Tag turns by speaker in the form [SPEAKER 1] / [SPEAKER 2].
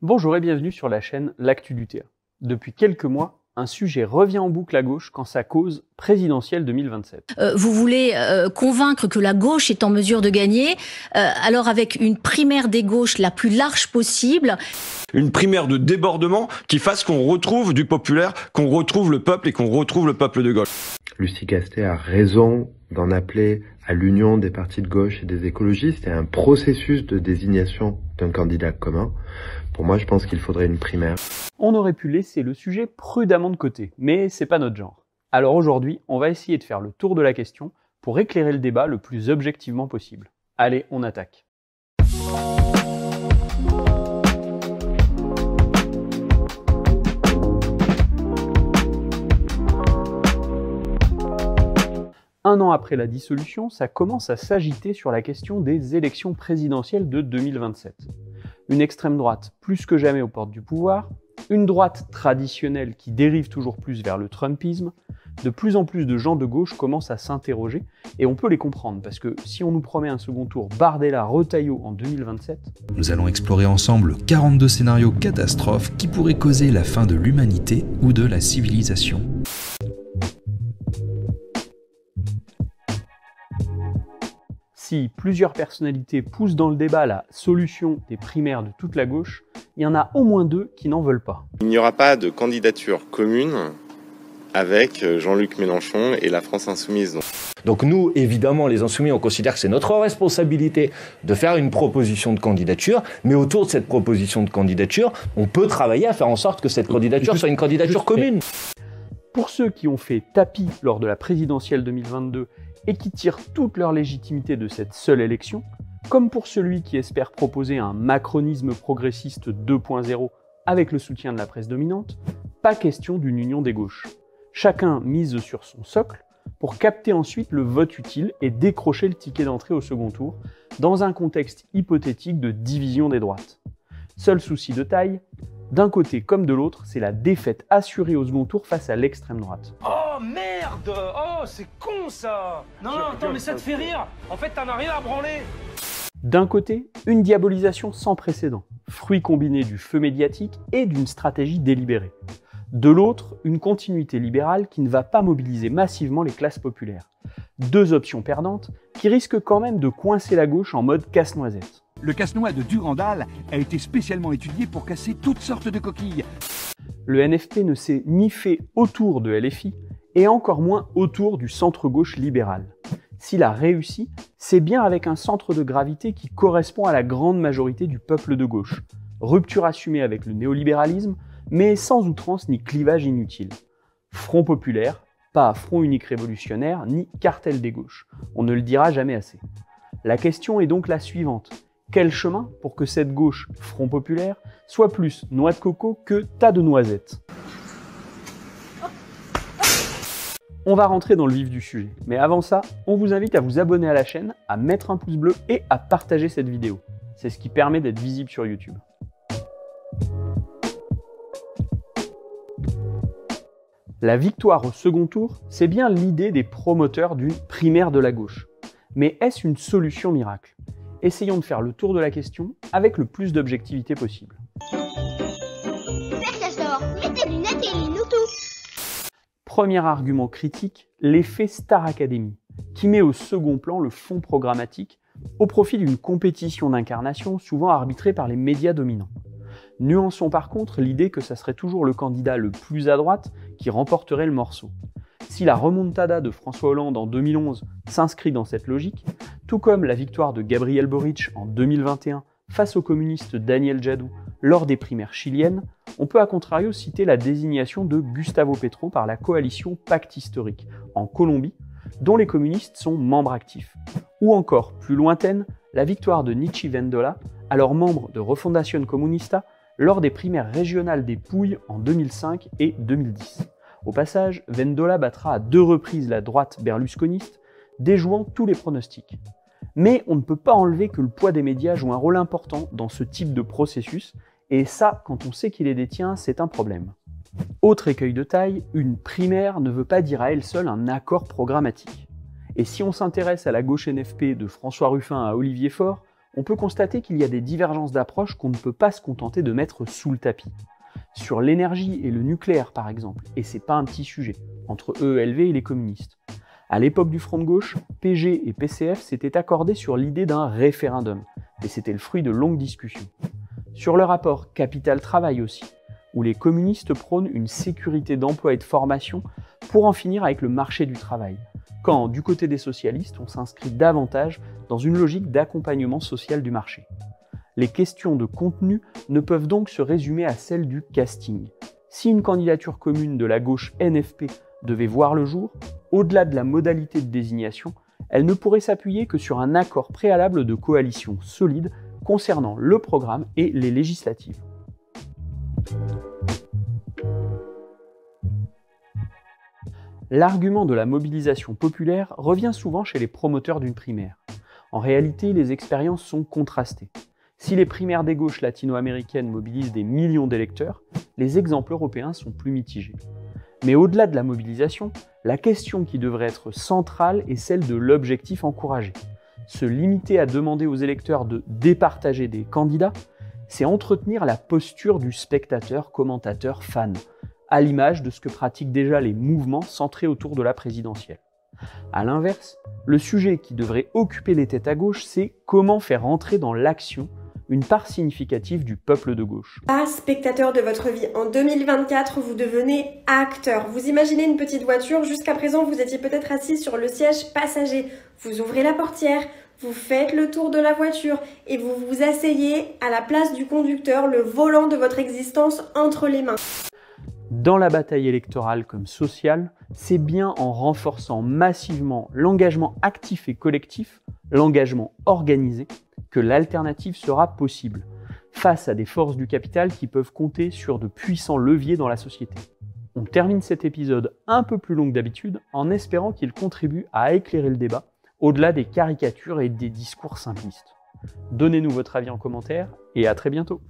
[SPEAKER 1] Bonjour et bienvenue sur la chaîne L'Actu du TA. Depuis quelques mois, un sujet revient en boucle à gauche quand ça cause présidentielle 2027.
[SPEAKER 2] Vous voulez convaincre que la gauche est en mesure de gagner, alors avec une primaire des gauches la plus large possible.
[SPEAKER 3] Une primaire de débordement qui fasse qu'on retrouve du populaire, qu'on retrouve le peuple et qu'on retrouve le peuple de gauche.
[SPEAKER 4] Lucie Gastet a raison d'en appeler à l'union des partis de gauche et des écologistes et à un processus de désignation d'un candidat commun. Pour moi, je pense qu'il faudrait une primaire.
[SPEAKER 1] On aurait pu laisser le sujet prudemment de côté, mais c'est pas notre genre. Alors aujourd'hui, on va essayer de faire le tour de la question pour éclairer le débat le plus objectivement possible. Allez, on attaque. Un an après la dissolution, ça commence à s'agiter sur la question des élections présidentielles de 2027. Une extrême droite plus que jamais aux portes du pouvoir, une droite traditionnelle qui dérive toujours plus vers le trumpisme, de plus en plus de gens de gauche commencent à s'interroger, et on peut les comprendre, parce que si on nous promet un second tour Bardella-Retailleau en 2027...
[SPEAKER 5] Nous allons explorer ensemble 42 scénarios catastrophes qui pourraient causer la fin de l'humanité ou de la civilisation.
[SPEAKER 1] Si plusieurs personnalités poussent dans le débat la solution des primaires de toute la gauche, il y en a au moins deux qui n'en veulent pas.
[SPEAKER 6] Il n'y aura pas de candidature commune avec Jean-Luc Mélenchon et la France Insoumise.
[SPEAKER 7] Donc nous, évidemment, les Insoumis, on considère que c'est notre responsabilité de faire une proposition de candidature, mais autour de cette proposition de candidature, on peut travailler à faire en sorte que cette candidature soit une candidature commune.
[SPEAKER 1] Pour ceux qui ont fait tapis lors de la présidentielle 2022 et qui tirent toute leur légitimité de cette seule élection, comme pour celui qui espère proposer un macronisme progressiste 2.0 avec le soutien de la presse dominante, pas question d'une union des gauches. Chacun mise sur son socle pour capter ensuite le vote utile et décrocher le ticket d'entrée au second tour, dans un contexte hypothétique de division des droites. Seul souci de taille, d'un côté comme de l'autre, c'est la défaite assurée au second tour face à l'extrême droite.
[SPEAKER 8] Oh merde! Oh c'est con ça! Non, attends, mais ça te fait rire! En fait, t'en as rien à branler!
[SPEAKER 1] D'un côté, une diabolisation sans précédent, fruit combiné du feu médiatique et d'une stratégie délibérée. De l'autre, une continuité libérale qui ne va pas mobiliser massivement les classes populaires. Deux options perdantes qui risquent quand même de coincer la gauche en mode casse-noisette.
[SPEAKER 9] Le casse-noix de Durandal a été spécialement étudié pour casser toutes sortes de coquilles.
[SPEAKER 1] Le NFP ne s'est ni fait autour de LFI, et encore moins autour du centre-gauche libéral. S'il a réussi, c'est bien avec un centre de gravité qui correspond à la grande majorité du peuple de gauche. Rupture assumée avec le néolibéralisme, mais sans outrance ni clivage inutile. Front populaire, pas front unique révolutionnaire, ni cartel des gauches. On ne le dira jamais assez. La question est donc la suivante. Quel chemin pour que cette gauche, front populaire, soit plus noix de coco que tas de noisettes? On va rentrer dans le vif du sujet, mais avant ça, on vous invite à vous abonner à la chaîne, à mettre un pouce bleu et à partager cette vidéo. C'est ce qui permet d'être visible sur YouTube. La victoire au second tour, c'est bien l'idée des promoteurs d'une primaire de la gauche. Mais est-ce une solution miracle? Essayons de faire le tour de la question avec le plus d'objectivité possible.
[SPEAKER 10] Père Castor, mets tes lunettes et lis-nous tout.
[SPEAKER 1] Premier argument critique, l'effet Star Academy, qui met au second plan le fond programmatique au profit d'une compétition d'incarnation souvent arbitrée par les médias dominants. Nuançons par contre l'idée que ça serait toujours le candidat le plus à droite qui remporterait le morceau. Si la remontada de François Hollande en 2011 s'inscrit dans cette logique, tout comme la victoire de Gabriel Boric en 2021 face au communiste Daniel Jadot lors des primaires chiliennes, on peut à contrario citer la désignation de Gustavo Petro par la coalition Pacte Historique en Colombie, dont les communistes sont membres actifs. Ou encore, plus lointaine, la victoire de Nichi Vendola, alors membre de Refundación Comunista, lors des primaires régionales des Pouilles en 2005 et 2010. Au passage, Vendola battra à 2 reprises la droite berlusconiste, déjouant tous les pronostics. Mais on ne peut pas enlever que le poids des médias joue un rôle important dans ce type de processus, et ça, quand on sait qui les détient, c'est un problème. Autre écueil de taille, une primaire ne veut pas dire à elle seule un accord programmatique. Et si on s'intéresse à la gauche NFP de François Ruffin à Olivier Faure, on peut constater qu'il y a des divergences d'approche qu'on ne peut pas se contenter de mettre sous le tapis. Sur l'énergie et le nucléaire par exemple, et c'est pas un petit sujet, entre EELV et les communistes. À l'époque du Front de gauche, PG et PCF s'étaient accordés sur l'idée d'un référendum, et c'était le fruit de longues discussions. Sur le rapport capital-travail aussi, où les communistes prônent une sécurité d'emploi et de formation pour en finir avec le marché du travail, quand, du côté des socialistes, on s'inscrit davantage dans une logique d'accompagnement social du marché. Les questions de contenu ne peuvent donc se résumer à celles du casting. Si une candidature commune de la gauche NFP devait voir le jour, au-delà de la modalité de désignation, elle ne pourrait s'appuyer que sur un accord préalable de coalition solide concernant le programme et les législatives. L'argument de la mobilisation populaire revient souvent chez les promoteurs d'une primaire. En réalité, les expériences sont contrastées. Si les primaires des gauches latino-américaines mobilisent des millions d'électeurs, les exemples européens sont plus mitigés. Mais au-delà de la mobilisation, la question qui devrait être centrale est celle de l'objectif encouragé. Se limiter à demander aux électeurs de départager des candidats, c'est entretenir la posture du spectateur, commentateur, fan, à l'image de ce que pratiquent déjà les mouvements centrés autour de la présidentielle. A l'inverse, le sujet qui devrait occuper les têtes à gauche, c'est comment faire entrer dans l'action une part significative du peuple de gauche.
[SPEAKER 11] Pas spectateur de votre vie. En 2024, vous devenez acteur. Vous imaginez une petite voiture, jusqu'à présent vous étiez peut-être assis sur le siège passager. Vous ouvrez la portière, vous faites le tour de la voiture et vous vous asseyez à la place du conducteur, le volant de votre existence entre les mains.
[SPEAKER 1] Dans la bataille électorale comme sociale, c'est bien en renforçant massivement l'engagement actif et collectif, l'engagement organisé, que l'alternative sera possible, face à des forces du capital qui peuvent compter sur de puissants leviers dans la société. On termine cet épisode un peu plus long que d'habitude en espérant qu'il contribue à éclairer le débat, au-delà des caricatures et des discours simplistes. Donnez-nous votre avis en commentaire et à très bientôt.